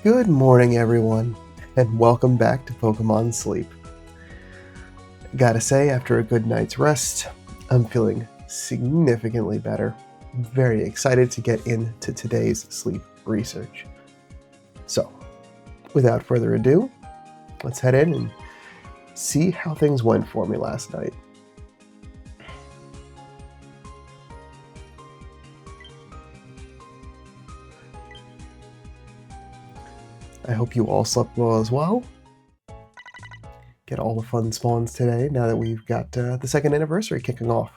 Good morning, everyone, and welcome back to Pokemon Sleep. Gotta say, after a good night's rest, I'm feeling significantly better. Very excited to get into today's sleep research. So, without further ado, let's head in and see how things went for me last night. I hope you all slept well as well. Get all the fun spawns today now that we've got the second anniversary kicking off.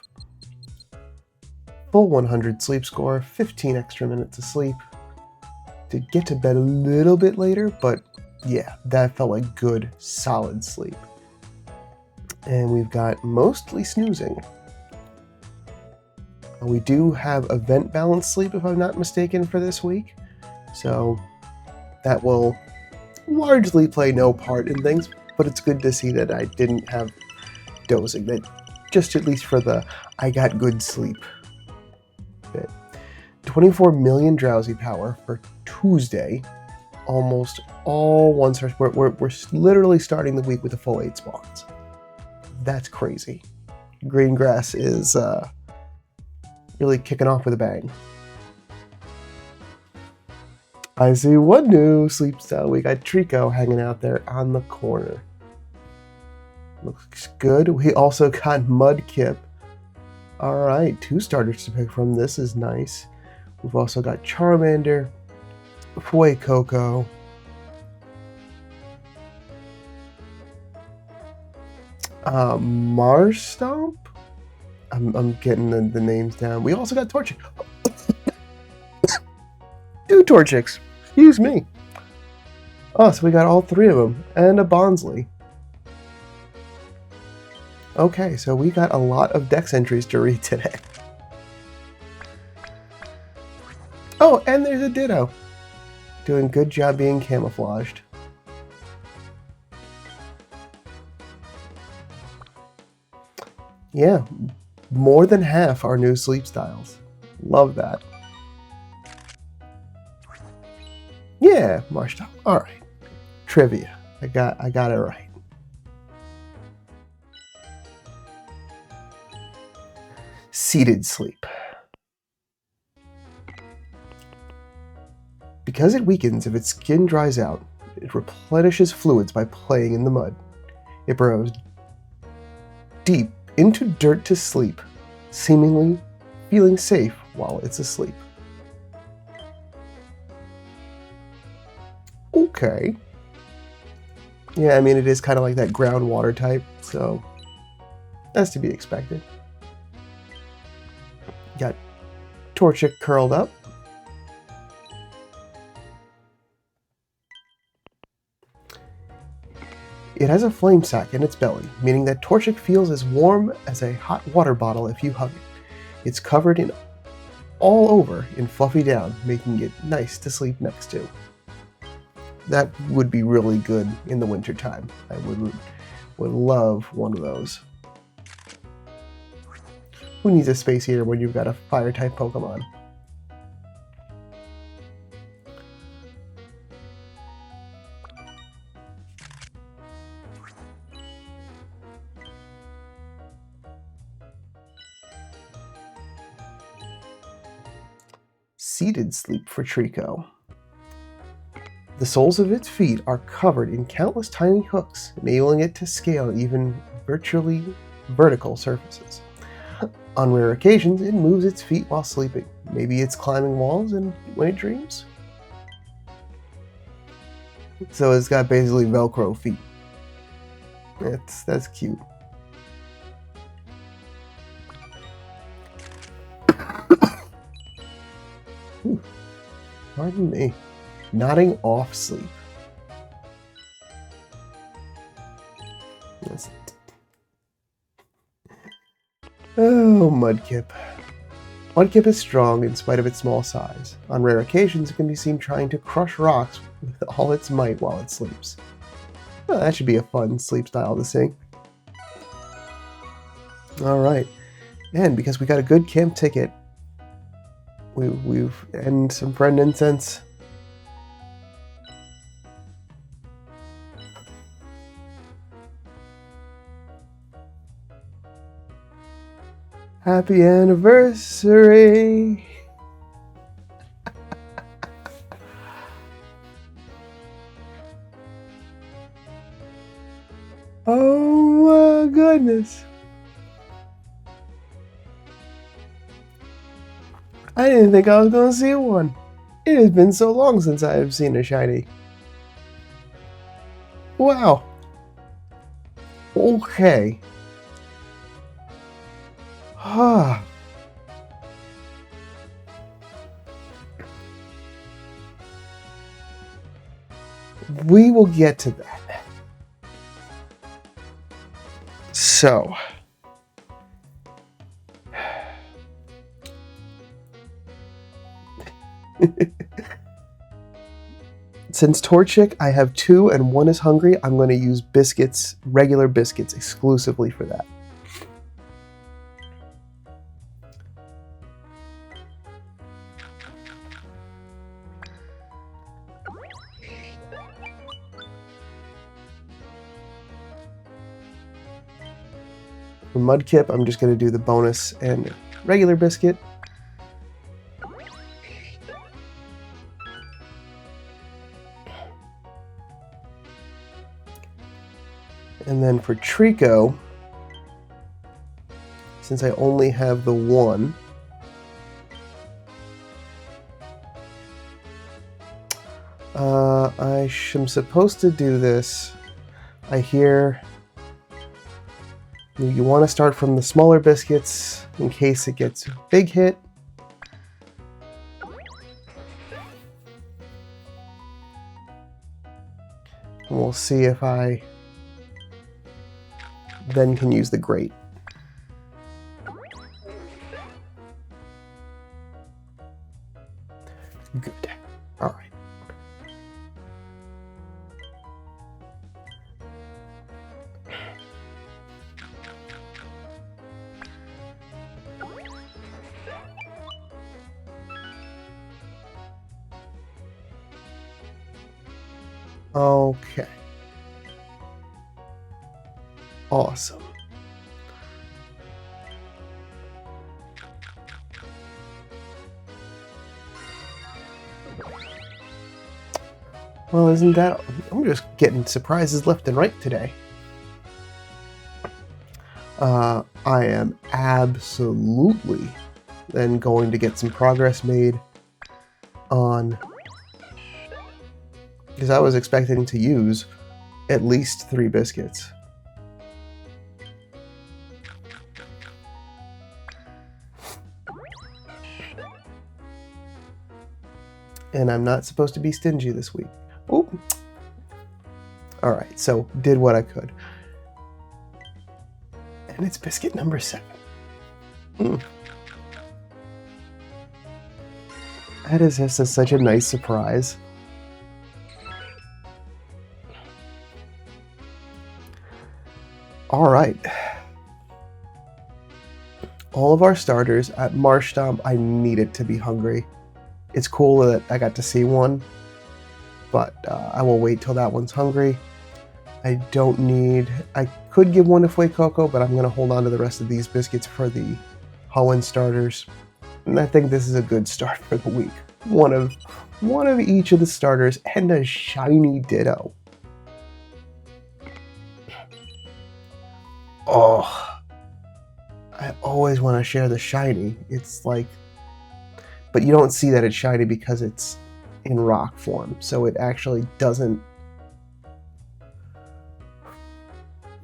Full 100 sleep score, 15 extra minutes of sleep. Did get to bed a little bit later, but yeah, that felt like good, solid sleep. And we've got mostly snoozing. We do have event balance sleep, if I'm not mistaken, for this week. So that will largely play no part in things, but it's good to see that I didn't have dozing, that just at least for the I got good sleep bit. 24 million drowsy power for Tuesday, almost all one-star. We're literally starting the week with a full 8 spawns. That's crazy. Green grass is really kicking off with a bang. I see one new sleep style. We got Trico hanging out there on the corner. Looks good. We also got Mudkip. Alright, 2 starters to pick from. This is nice. We've also got Charmander, Fuecoco, Marstomp? I'm getting the names down. We also got Torchic. 2 Torchics. Excuse me. Oh, so we got all 3 of them. And a Bonsly. Okay, so we got a lot of dex entries to read today. Oh, and there's a Ditto. Doing a good job being camouflaged. Yeah, more than half are new sleep styles. Love that. Yeah, Marshall. All right. Trivia. I got it right. Seated sleep. Because it weakens if its skin dries out, it replenishes fluids by playing in the mud. It burrows deep into dirt to sleep, seemingly feeling safe while it's asleep. Okay. Yeah, I mean, it is kind of like that groundwater type, so that's to be expected. Got Torchic curled up. It has a flame sac in its belly, meaning that Torchic feels as warm as a hot water bottle if you hug it. It's covered in all over in fluffy down, making it nice to sleep next to. That would be really good in the winter time. I would love one of those. Who needs a space heater when you've got a fire type Pokemon? Seated sleep for Trico. The soles of its feet are covered in countless tiny hooks, enabling it to scale even virtually vertical surfaces. On rare occasions, it moves its feet while sleeping. Maybe it's climbing walls and when it dreams. So it's got basically Velcro feet. That's cute. Ooh, pardon me. Nodding off sleep. That's it. Oh, Mudkip. Mudkip is strong in spite of its small size. On rare occasions, it can be seen trying to crush rocks with all its might while it sleeps. Well, that should be a fun sleep style to see. Alright, and because we got a good camp ticket, and some friend incense, Happy anniversary. Oh my goodness. I didn't think I was going to see one. It has been so long since I have seen a shiny. Wow. Okay. We will get to that. So, since Torchic, I have 2 and 1 is hungry, I'm going to use biscuits, regular biscuits, exclusively for that. For Mudkip, I'm just going to do the bonus and regular biscuit. And then for Trico, since I only have the 1, I am supposed to do this. I hear you want to start from the smaller biscuits in case it gets a big hit. And we'll see if I then can use the grate. Good. All right. Okay. Awesome. Well, isn't that... I'm just getting surprises left and right today. I am absolutely then going to get some progress made on... because I was expecting to use at least 3 biscuits. And I'm not supposed to be stingy this week. Oh. Alright, so did what I could. And it's biscuit number 7. That is just such a nice surprise. Alright. All of our starters at Marshtomp, I need it to be hungry. It's cool that I got to see one, but I will wait till that one's hungry. I don't need... I could give one to Fuecoco, but I'm going to hold on to the rest of these biscuits for the Hoenn starters. And I think this is a good start for the week. One of each of the starters and a shiny Ditto. Oh, I always want to share the shiny. It's like... But you don't see that it's shiny because it's in rock form, so it actually doesn't...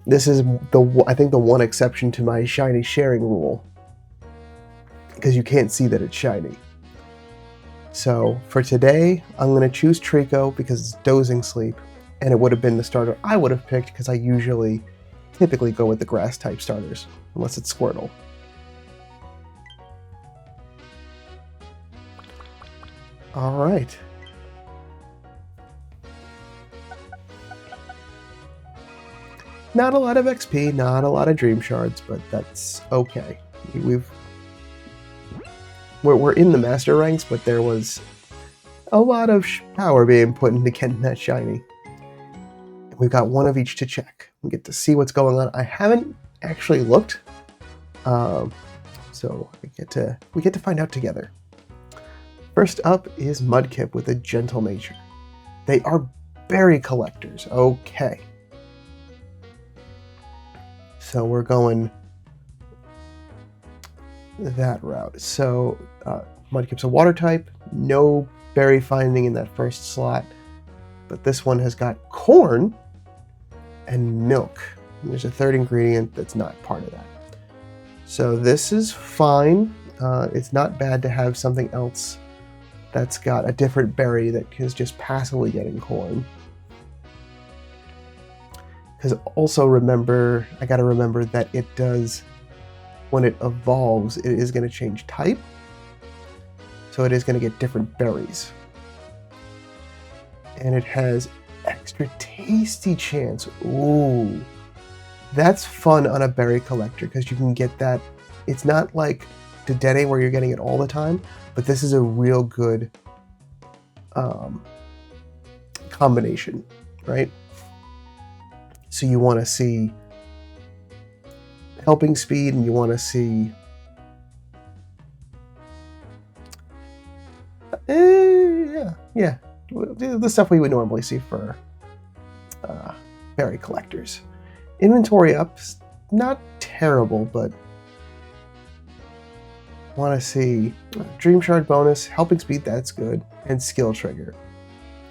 This is, I think, the one exception to my shiny sharing rule, because you can't see that it's shiny. So for today, I'm going to choose Trico because it's Dozing Sleep, and it would have been the starter I would have picked because I typically go with the grass-type starters, unless it's Squirtle. All right. Not a lot of XP, not a lot of Dream Shards, but that's okay. We're in the Master ranks, but there was a lot of power being put into getting that shiny. We've got one of each to check. We get to see what's going on. I haven't actually looked, so so we get to find out together. First up is Mudkip with a gentle nature. They are berry collectors. Okay. So we're going that route. So Mudkip's a water type, no berry finding in that first slot, but this one has got corn and milk. And there's a third ingredient that's not part of that. So this is fine. It's not bad to have something else that's got a different berry that is just passively getting corn. Because also I gotta remember that it does, when it evolves, it is gonna change type. So it is gonna get different berries. And it has extra tasty chance. Ooh, that's fun on a berry collector because you can get that. It's not like Dedenne where you're getting it all the time, but this is a real good combination, right? So you want to see helping speed, and you want to see yeah, the stuff we would normally see for berry collectors. Inventory up, not terrible, but want to see Dream Shard bonus, helping speed, that's good, and skill trigger.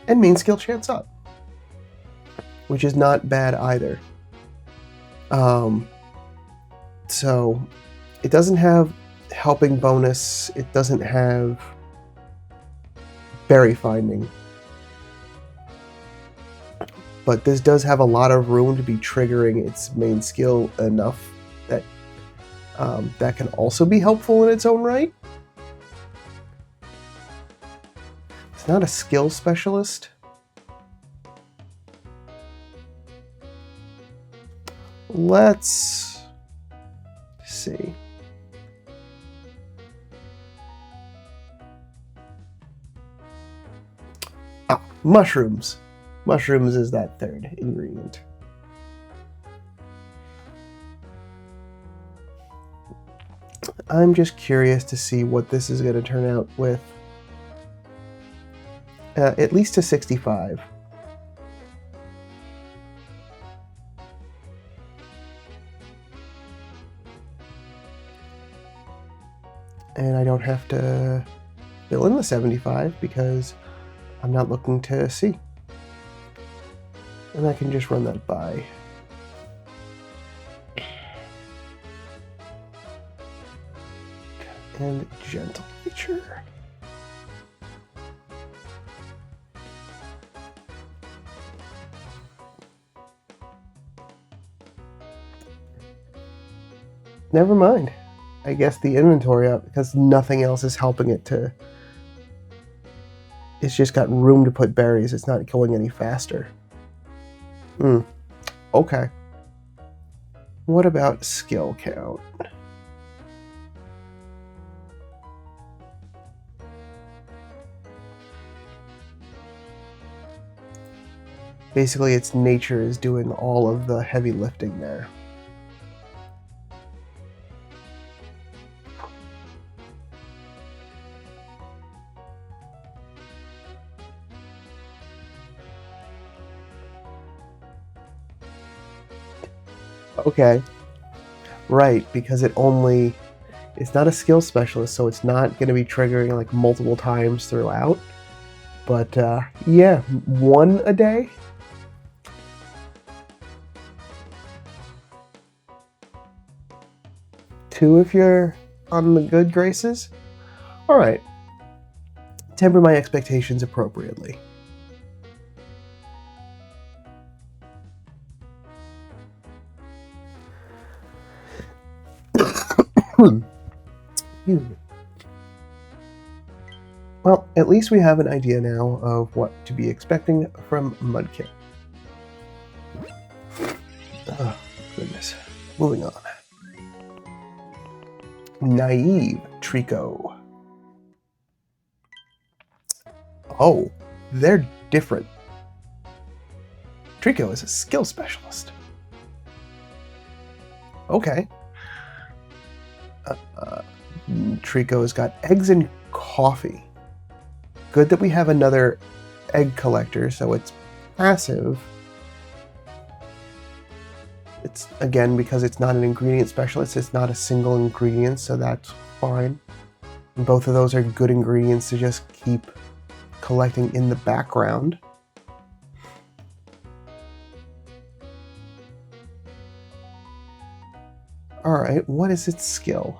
And main skill chance up, which is not bad either. So it doesn't have helping bonus, it doesn't have berry finding. But this does have a lot of room to be triggering its main skill enough that that can also be helpful in its own right. It's not a skill specialist. Let's see. Mushrooms. Mushrooms is that third ingredient. I'm just curious to see what this is going to turn out with. At least to 65. And I don't have to fill in the 75 because I'm not looking to see. And I can just run that by. And gentle nature. Never mind. I guess the inventory up because nothing else is helping it to. It's just got room to put berries. It's not going any faster. Okay. What about skill count? Basically, its nature is doing all of the heavy lifting there. Okay. Right, because it's not a skill specialist, so it's not going to be triggering like multiple times throughout. But yeah, 1 a day. Two if you're on the good graces. All right. Temper my expectations appropriately. Excuse me. Well, at least we have an idea now of what to be expecting from Mudkip. Oh, goodness. Moving on. Naive Trico. Oh, they're different. Trico is a skill specialist. Okay. Trico's got eggs and coffee. Good that we have another egg collector, so it's passive. It's, again, because it's not an ingredient specialist, it's not a single ingredient, so that's fine. And both of those are good ingredients to just keep collecting in the background. Alright, what is its skill?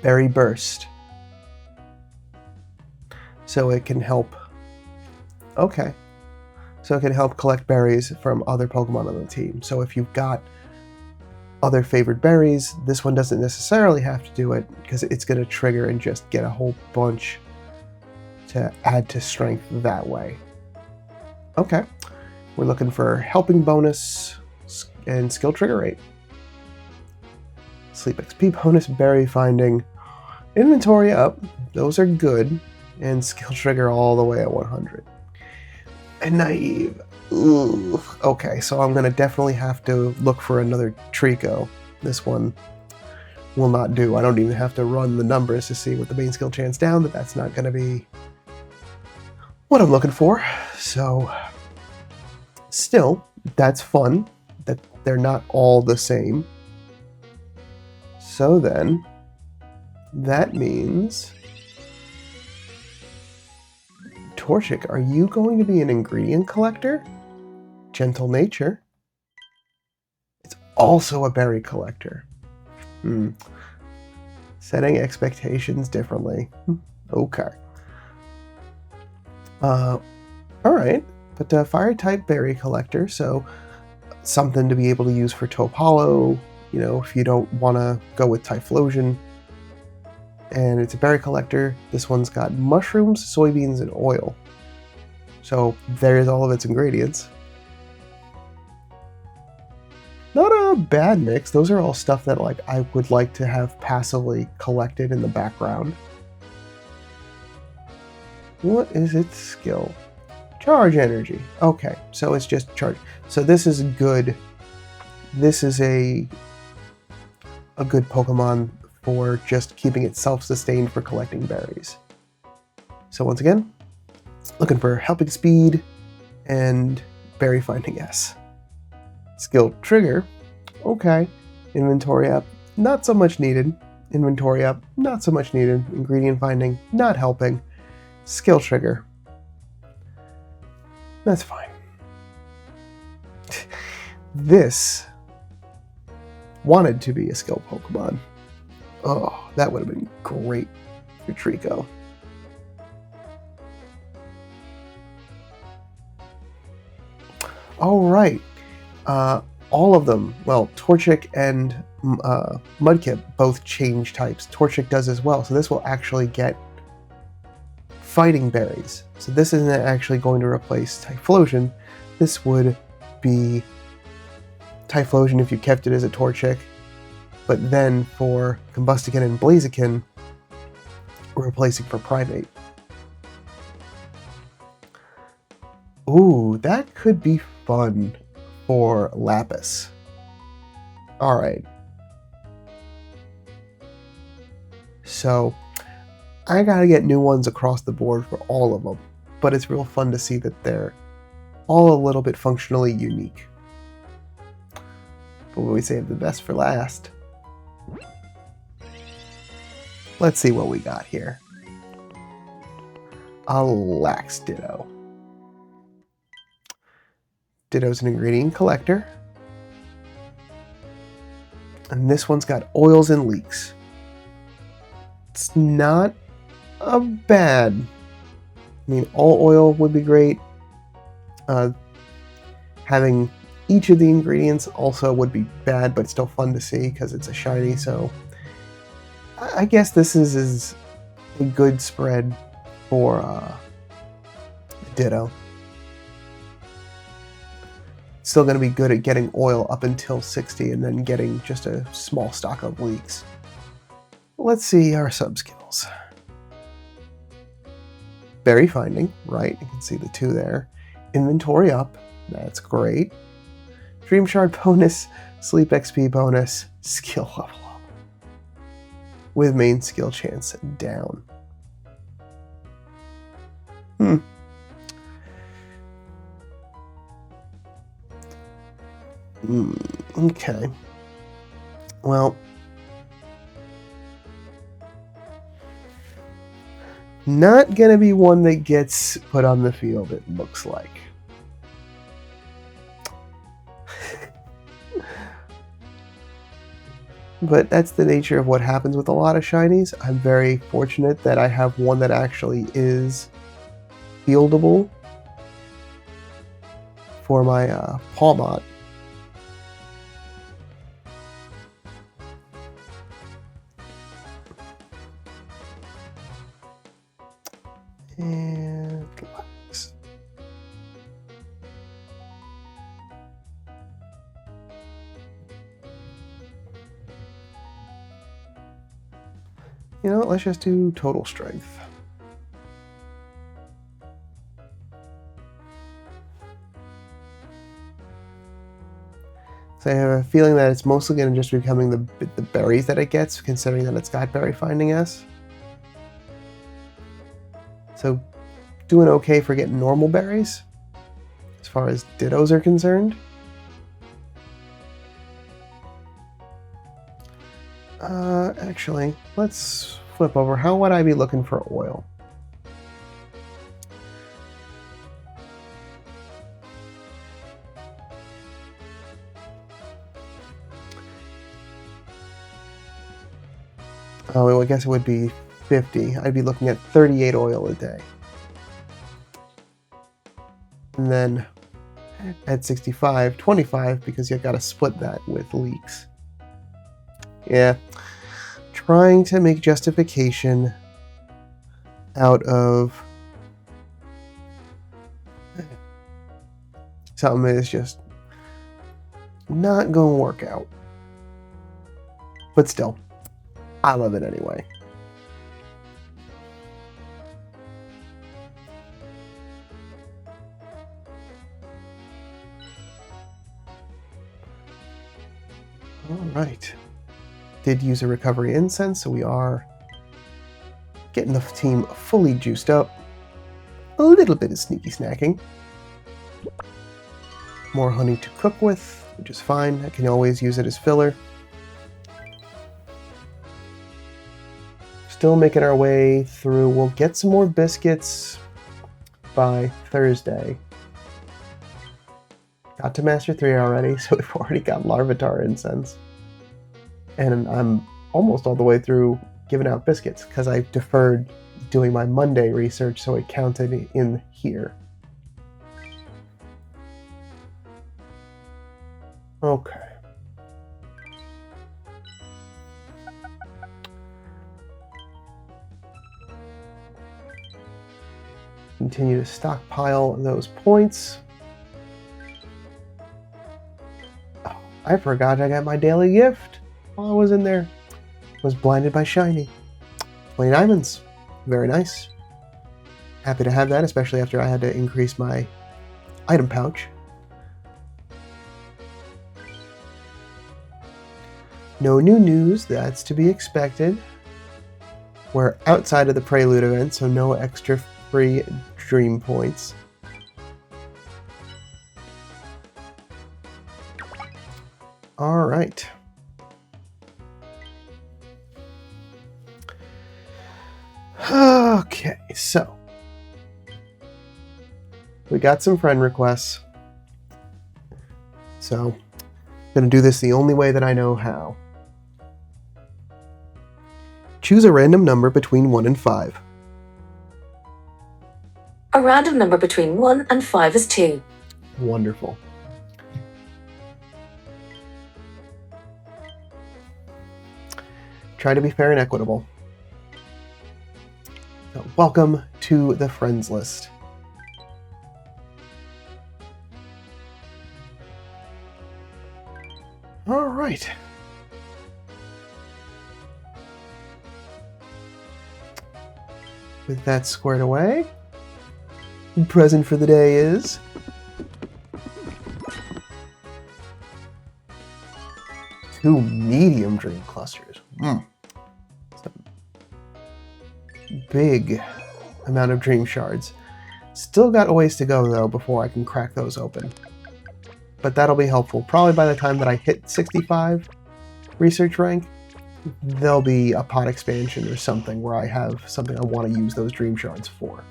Berry Burst. So it can help... Okay. So it can help collect berries from other Pokemon on the team. So if you've got other favored berries, this one doesn't necessarily have to do it, because it's going to trigger and just get a whole bunch to add to strength that way. Okay. We're looking for helping bonus and skill trigger rate. Sleep XP bonus, berry finding, inventory up, those are good, and skill trigger all the way at 100. And naive. Ooh. Okay, so I'm going to definitely have to look for another Trico. This one will not do. I don't even have to run the numbers to see what the main skill chance down, but that's not going to be what I'm looking for. So, still, that's fun that they're not all the same. So then, that means... Torchic, are you going to be an ingredient collector? Gentle nature. It's also a berry collector. Setting expectations differently. Okay. Alright, but fire type berry collector, so something to be able to use for Topalo, you know, if you don't want to go with Typhlosion. And it's a berry collector. This one's got mushrooms, soybeans, and oil. So there's all of its ingredients. Not a bad mix. Those are all stuff that I would like to have passively collected in the background. What is its skill? Charge energy. Okay, so it's just charge. So this is good. This is a good Pokemon for just keeping it self-sustained for collecting berries. So once again, looking for helping speed and berry finding S. Skill trigger, okay. Inventory up, not so much needed. Inventory up, not so much needed. Ingredient finding, not helping. Skill trigger, that's fine. This wanted to be a skill Pokemon. Oh, that would have been great for Trico. All right. All of them, well, Torchic and Mudkip both change types. Torchic does as well, so this will actually get fighting berries. So this isn't actually going to replace Typhlosion. This would be Typhlosion if you kept it as a Torchic. But then for Combustican and Blaziken, we're replacing for Primate. Ooh, that could be fun for Lapis. Alright. So, I gotta get new ones across the board for all of them. But it's real fun to see that they're all a little bit functionally unique. But we save the best for last. Let's see what we got here. A Lax Ditto. Ditto's an ingredient collector. And this one's got oils and leaks. It's not a bad. I mean, all oil would be great. Having each of the ingredients also would be bad, but still fun to see because it's a shiny, so I guess this is a good spread for Ditto. Still going to be good at getting oil up until 60 and then getting just a small stock of leaks. Let's see our sub-skills. Berry finding, right, you can see the two there. Inventory up, that's great. Dream Shard bonus, Sleep XP bonus, skill level up. with main skill chance down. Okay. Well, not gonna be one that gets put on the field, it looks like. But that's the nature of what happens with a lot of shinies. I'm very fortunate that I have one that actually is fieldable for my Pawmot. And relax. You know what, let's just do total strength. So I have a feeling that it's mostly going to just be becoming the berries that it gets, considering that it's got Berry Finding S. So doing okay for getting normal berries, as far as Dittos are concerned. Actually, let's flip over. How would I be looking for oil? Oh, I guess it would be 50. I'd be looking at 38 oil a day. And then at 65, 25, because you've got to split that with leaks. Yeah. Trying to make justification out of something that is just not going to work out. But still, I love it anyway. All right. Did use a recovery incense, so we are getting the team fully juiced up. A little bit of sneaky snacking. More honey to cook with, which is fine. I can always use it as filler. Still making our way through. We'll get some more biscuits by Thursday. Got to Master 3 already, so we've already got Larvitar incense. And I'm almost all the way through giving out biscuits because I deferred doing my Monday research, so it counted in here. Okay. Continue to stockpile those points. Oh, I forgot I got my daily gift while I was in there. Was blinded by shiny. 20 diamonds. Very nice. Happy to have that, especially after I had to increase my item pouch. No new news, that's to be expected. We're outside of the Prelude event, so no extra free dream points. All right. Okay, so we got some friend requests. So I'm going to do this the only way that I know how. Choose a random number between 1 and 5. A random number between 1 and 5 is 2. Wonderful. Try to be fair and equitable. So, welcome to the friends list. All right. With that squared away, the present for the day is 2 medium dream clusters. So big amount of dream shards. Still got a ways to go, though, before I can crack those open. But that'll be helpful. Probably by the time that I hit 65 research rank, there'll be a pod expansion or something where I have something I want to use those dream shards for.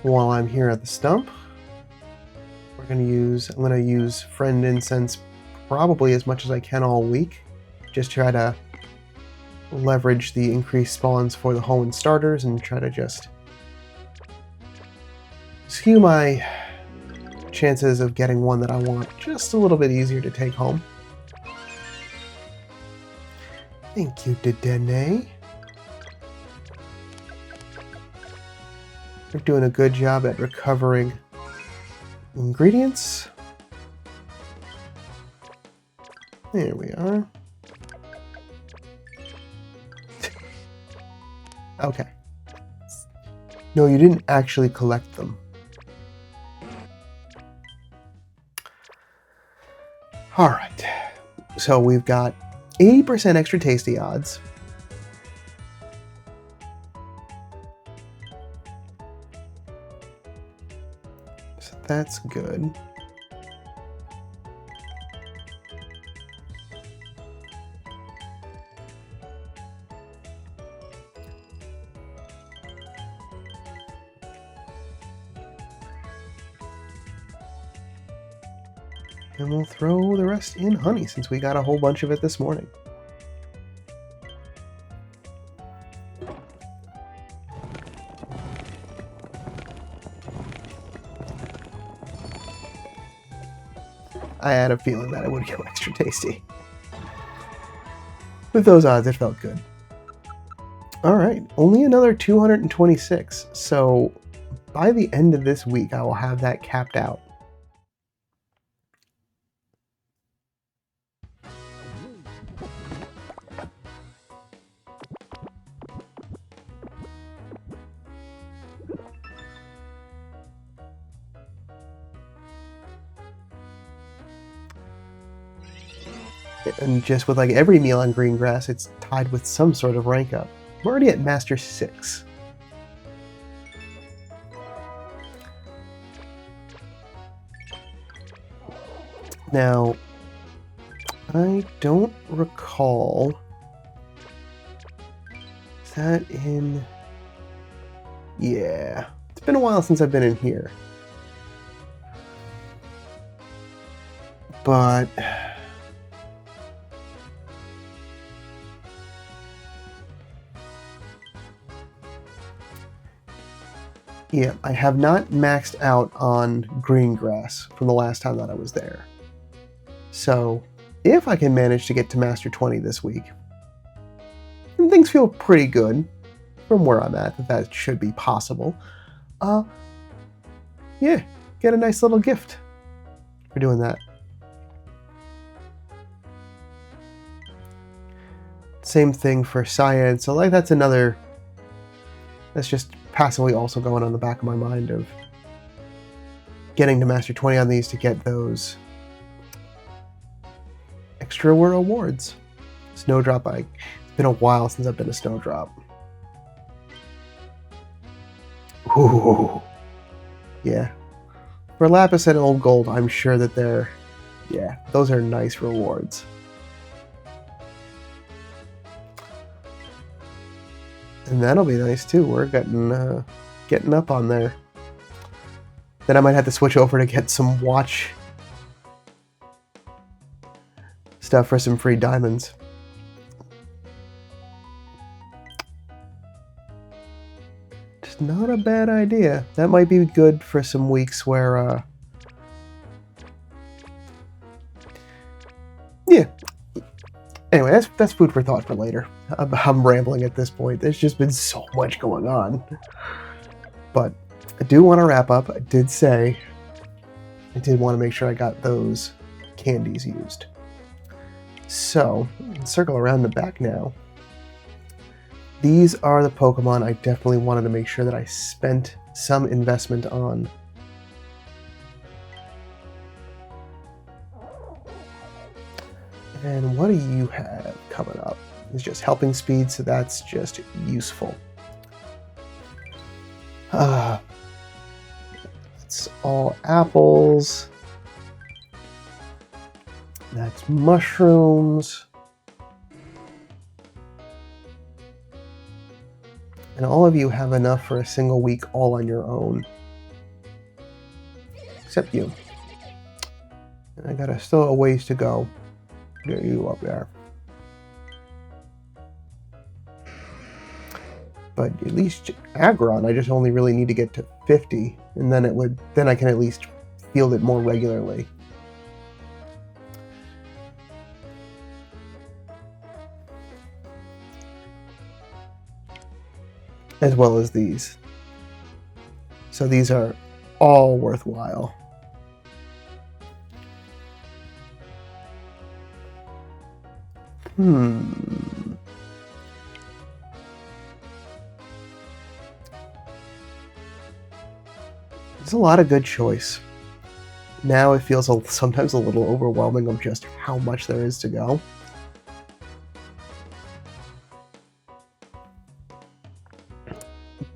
While I'm here at the stump, I'm going to use Friend Incense probably as much as I can all week. Just try to leverage the increased spawns for the home and starters and try to just skew my chances of getting one that I want just a little bit easier to take home. Thank you, Dedenne. We're doing a good job at recovering ingredients. There we are. Okay. No, you didn't actually collect them. Alright. So we've got 80% extra tasty odds. So that's good. And we'll throw the rest in honey since we got a whole bunch of it this morning. I had a feeling that it would go extra tasty. With those odds, it felt good. Alright, only another 226. So by the end of this week, I will have that capped out. And just with like every meal on green grass, it's tied with some sort of rank up. I'm already at Master 6. Now, I don't recall. Is that in... Yeah. It's been a while since I've been in here. But... yeah, I have not maxed out on green grass from the last time that I was there. So, if I can manage to get to Master 20 this week, and things feel pretty good from where I'm at, that should be possible. Yeah, get a nice little gift for doing that. Same thing for Cyan, so like that's just passively also going on the back of my mind of getting to Master 20 on these to get those extra rewards. Snowdrop, it's been a while since I've been a Snowdrop. Ooh. Yeah. For Lapis and Old Gold, I'm sure that those are nice rewards. And that'll be nice too. We're getting up on there. Then I might have to switch over to get some watch stuff for some free diamonds. Just not a bad idea. That might be good for some weeks where yeah. Anyway, that's food for thought for later. I'm rambling at this point. There's just been so much going on. But I do want to wrap up. I did say I did want to make sure I got those candies used. So, circle around the back now. These are the Pokemon I definitely wanted to make sure that I spent some investment on. And what do you have coming up? It's just helping speed, so that's just useful. It's all apples. That's mushrooms. And all of you have enough for a single week all on your own. Except you. And I got still a ways to go. Get you up there. But at least Aggron, I just only really need to get to 50, and then I can at least field it more regularly. As well as these. So these are all worthwhile. It's a lot of good choice. Now it feels sometimes a little overwhelming of just how much there is to go.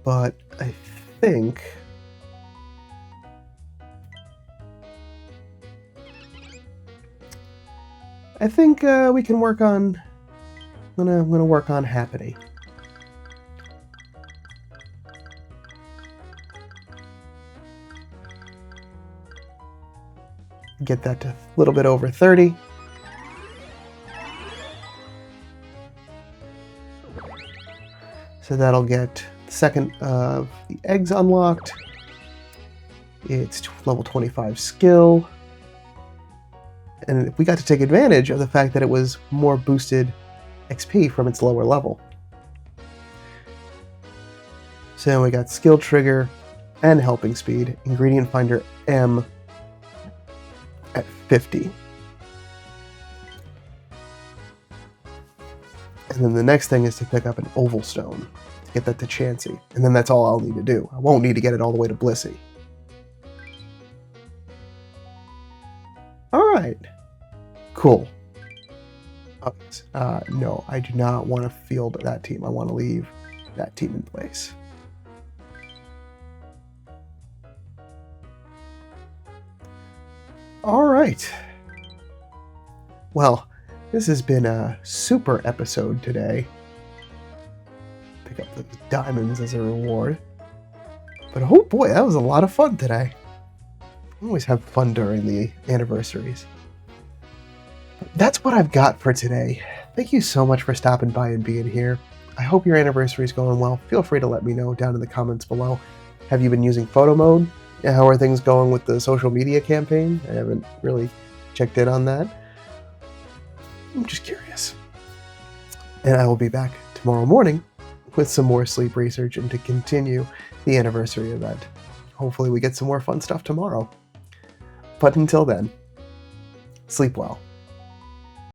But I think we can work on. I'm gonna work on Happity. Get that to a little bit over 30. So that'll get the second of the eggs unlocked. It's level 25 skill. And we got to take advantage of the fact that it was more boosted XP from its lower level. So we got skill trigger and helping speed. Ingredient finder M at 50. And then the next thing is to pick up an oval stone to get that to Chansey. And then that's all I'll need to do. I won't need to get it all the way to Blissey. Alright. Cool. No, I do not want to field that team. I want to leave that team in place. Alright. Well, this has been a super episode today. Pick up those diamonds as a reward. But oh boy, that was a lot of fun today. I always have fun during the anniversaries. That's what I've got for today. Thank you so much for stopping by and being here. I hope your anniversary is going well. Feel free to let me know down in the comments below. Have you been using photo mode? How are things going with the social media campaign? I haven't really checked in on that. I'm just curious. And I will be back tomorrow morning with some more sleep research and to continue the anniversary event. Hopefully we get some more fun stuff tomorrow. But until then, sleep well.